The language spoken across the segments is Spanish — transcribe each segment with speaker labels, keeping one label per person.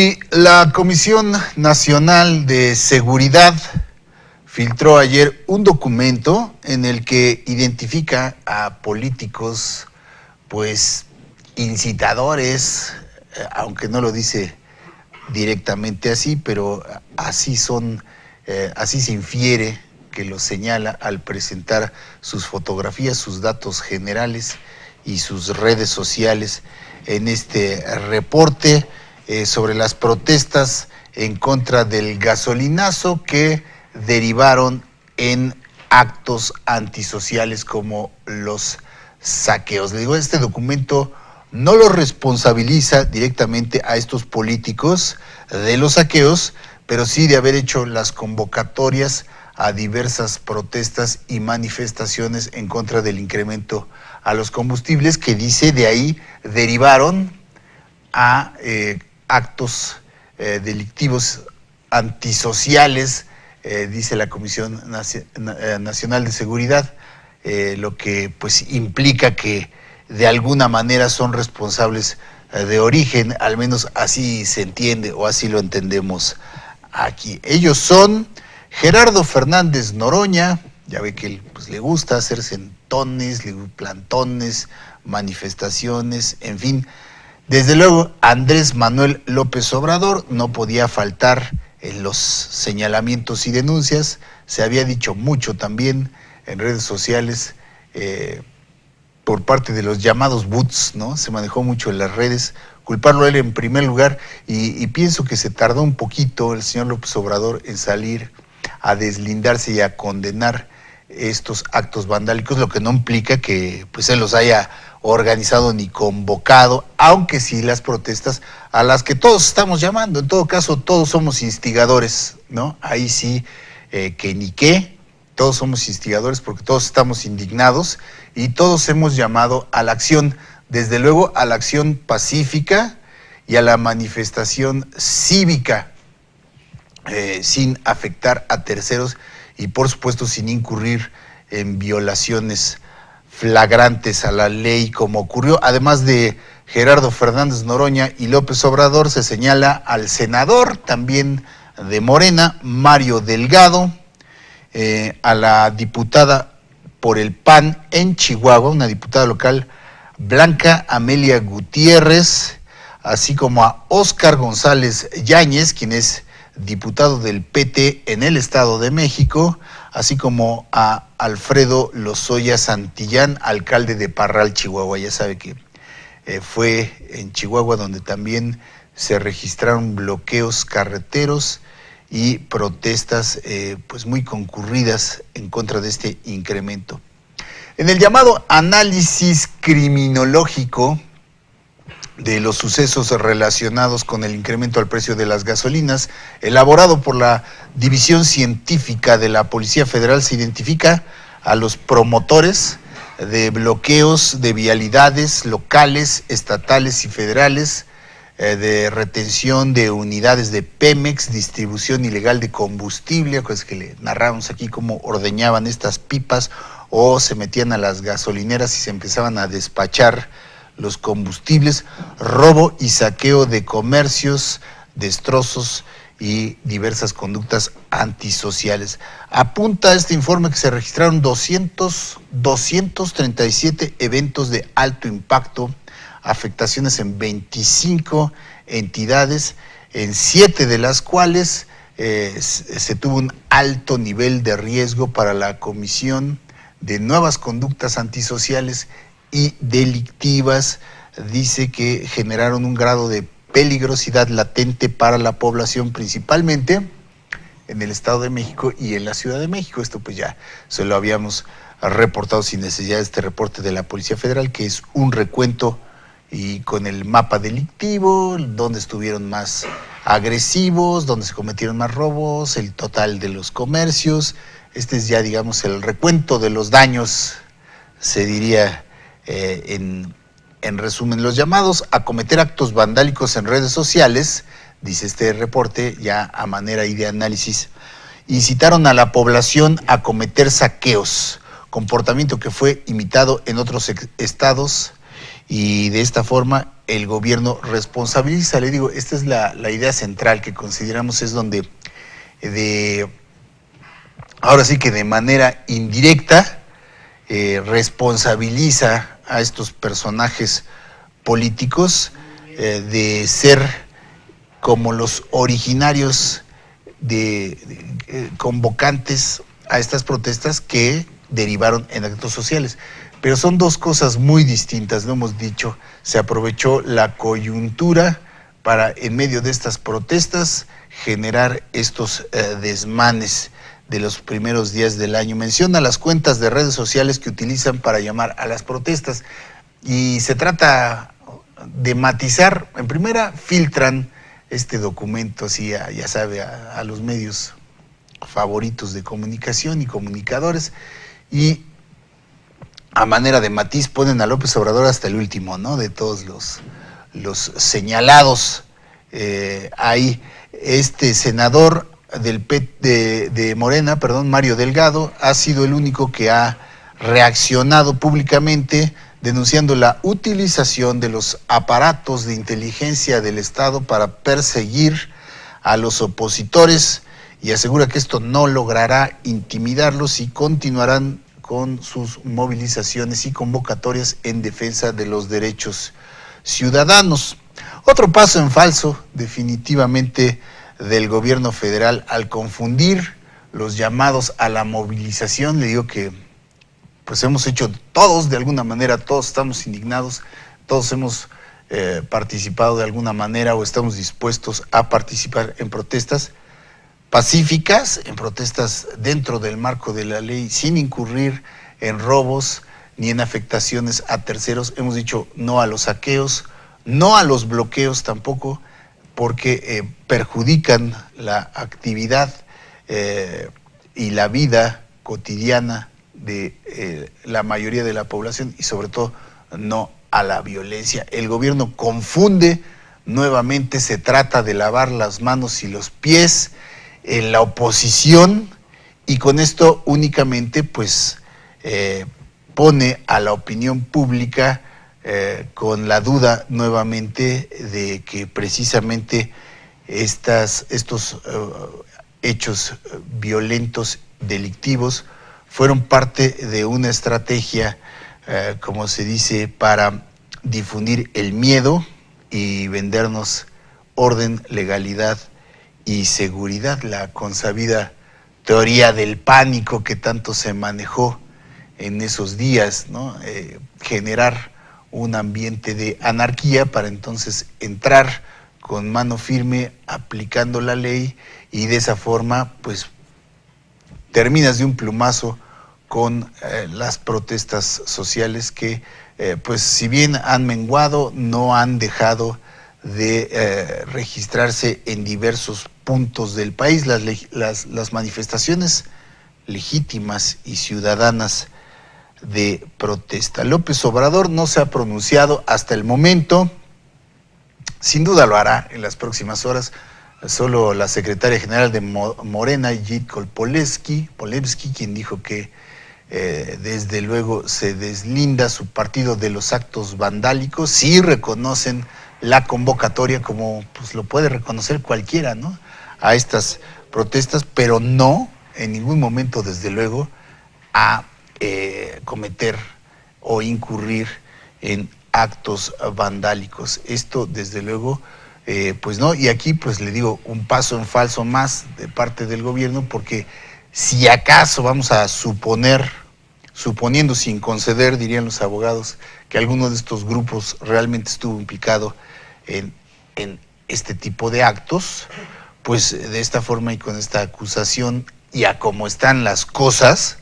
Speaker 1: Y la Comisión Nacional de Seguridad filtró ayer un documento en el que identifica a políticos, pues, incitadores, aunque no lo dice directamente así, pero así son, así se infiere que los señala al presentar sus fotografías, sus datos generales y sus redes sociales en este reporte sobre las protestas en contra del gasolinazo que derivaron en actos antisociales como los saqueos. Le digo, este documento no lo responsabiliza directamente a estos políticos de los saqueos, pero sí de haber hecho las convocatorias a diversas protestas y manifestaciones en contra del incremento a los combustibles, que dice de ahí derivaron a actos delictivos antisociales, dice la Comisión Nacional de Seguridad, lo que pues implica que de alguna manera son responsables de origen, al menos así se entiende o así lo entendemos aquí. Ellos son Gerardo Fernández Noroña, ya ve que él pues, le gusta hacer sentones, plantones, manifestaciones, en fin. Desde luego, Andrés Manuel López Obrador no podía faltar en los señalamientos y denuncias. Se había dicho mucho también en redes sociales por parte de los llamados bots, ¿no? Se manejó mucho en las redes, culparlo a él en primer lugar, y pienso que se tardó un poquito el señor López Obrador en salir a deslindarse y a condenar estos actos vandálicos, lo que no implica que pues él los haya organizado ni convocado, aunque sí las protestas a las que todos estamos llamando, en todo caso todos somos instigadores, ¿no? Ahí sí que ni qué, todos somos instigadores porque todos estamos indignados y todos hemos llamado a la acción, desde luego a la acción pacífica y a la manifestación cívica, sin afectar a terceros y por supuesto sin incurrir en violaciones flagrantes a la ley como ocurrió. Además de Gerardo Fernández Noroña y López Obrador, se señala al senador también de Morena, Mario Delgado, a la diputada por el PAN en Chihuahua, una diputada local, Blanca Amelia Gutiérrez, así como a Óscar González Yáñez, quien es diputado del PT en el Estado de México, así como a Alfredo Lozoya Santillán, alcalde de Parral, Chihuahua. Ya sabe que fue en Chihuahua donde también se registraron bloqueos carreteros y protestas pues muy concurridas en contra de este incremento. En el llamado análisis criminológico de los sucesos relacionados con el incremento al precio de las gasolinas, elaborado por la División Científica de la Policía Federal, se identifica a los promotores de bloqueos de vialidades locales, estatales y federales, de retención de unidades de Pemex, distribución ilegal de combustible, pues que le narramos aquí cómo ordeñaban estas pipas o se metían a las gasolineras y se empezaban a despachar los combustibles, robo y saqueo de comercios, destrozos y diversas conductas antisociales. Apunta este informe que se registraron 237 eventos de alto impacto, afectaciones en 25 entidades, en 7 de las cuales se tuvo un alto nivel de riesgo para la comisión de nuevas conductas antisociales y delictivas. Dice que generaron un grado de peligrosidad latente para la población, principalmente en el Estado de México y en la Ciudad de México. Esto pues ya se lo habíamos reportado sin necesidad de este reporte de la Policía Federal, que es un recuento y con el mapa delictivo, donde estuvieron más agresivos, donde se cometieron más robos, el total de los comercios. Este es ya, digamos, el recuento de los daños, se diría en resumen. Los llamados a cometer actos vandálicos en redes sociales, dice este reporte, ya a manera de análisis, incitaron a la población a cometer saqueos, comportamiento que fue imitado en otros estados, y de esta forma el gobierno responsabiliza. Le digo, esta es la idea central que consideramos es donde ahora sí que de manera indirecta responsabiliza a estos personajes políticos de ser como los originarios convocantes a estas protestas que derivaron en actos sociales. Pero son dos cosas muy distintas, lo hemos dicho. Se aprovechó la coyuntura para, en medio de estas protestas, generar estos desmanes de los primeros días del año. Menciona las cuentas de redes sociales que utilizan para llamar a las protestas. Y se trata de matizar. En primera, filtran este documento, así ya sabe, a los medios favoritos de comunicación y comunicadores, y a manera de matiz ponen a López Obrador hasta el último, ¿no? De todos los señalados. Hay este senador de Morena, Mario Delgado, ha sido el único que ha reaccionado públicamente denunciando la utilización de los aparatos de inteligencia del Estado para perseguir a los opositores, y asegura que esto no logrará intimidarlos y continuarán con sus movilizaciones y convocatorias en defensa de los derechos ciudadanos. Otro paso en falso, definitivamente, del gobierno federal al confundir los llamados a la movilización. Le digo que pues hemos hecho todos, de alguna manera, todos estamos indignados, todos hemos participado de alguna manera o estamos dispuestos a participar en protestas pacíficas, en protestas dentro del marco de la ley, sin incurrir en robos ni en afectaciones a terceros. Hemos dicho no a los saqueos, no a los bloqueos tampoco, porque perjudican la actividad y la vida cotidiana de la mayoría de la población, y sobre todo no a la violencia. El gobierno confunde nuevamente, se trata de lavar las manos y los pies en la oposición, y con esto únicamente pues pone a la opinión pública con la duda nuevamente de que precisamente estos hechos violentos, delictivos, fueron parte de una estrategia, como se dice, para difundir el miedo y vendernos orden, legalidad y seguridad, la consabida teoría del pánico que tanto se manejó en esos días, ¿no? Generar un ambiente de anarquía para entonces entrar con mano firme aplicando la ley, y de esa forma pues terminas de un plumazo con las protestas sociales que pues si bien han menguado, no han dejado de registrarse en diversos puntos del país. Las manifestaciones legítimas y ciudadanas de protesta. López Obrador no se ha pronunciado hasta el momento, sin duda lo hará en las próximas horas. Solo la secretaria general de Morena, Jit Kolpolevsky, quien dijo que desde luego se deslinda su partido de los actos vandálicos. Sí reconocen la convocatoria, como pues lo puede reconocer cualquiera, ¿no?, a estas protestas, pero no en ningún momento, desde luego, a cometer o incurrir en actos vandálicos. Esto, desde luego, pues no. Y aquí, pues le digo, un paso en falso más de parte del gobierno, porque si acaso vamos a suponiendo sin conceder, dirían los abogados, que alguno de estos grupos realmente estuvo implicado en este tipo de actos, pues de esta forma y con esta acusación, y a cómo están las cosas,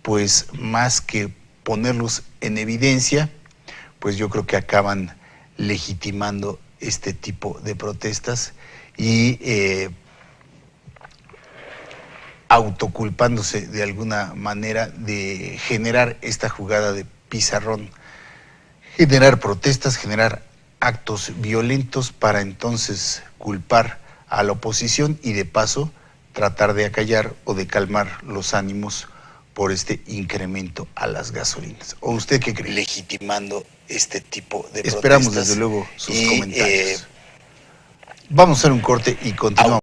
Speaker 1: pues más que ponerlos en evidencia, pues yo creo que acaban legitimando este tipo de protestas y autoculpándose de alguna manera de generar esta jugada de pizarrón, generar protestas, generar actos violentos para entonces culpar a la oposición y de paso tratar de acallar o de calmar los ánimos por este incremento a las gasolinas. ¿O usted qué cree?
Speaker 2: Legitimando este tipo de
Speaker 1: Esperamos
Speaker 2: protestas.
Speaker 1: desde luego sus comentarios. Vamos a hacer un corte y continuamos.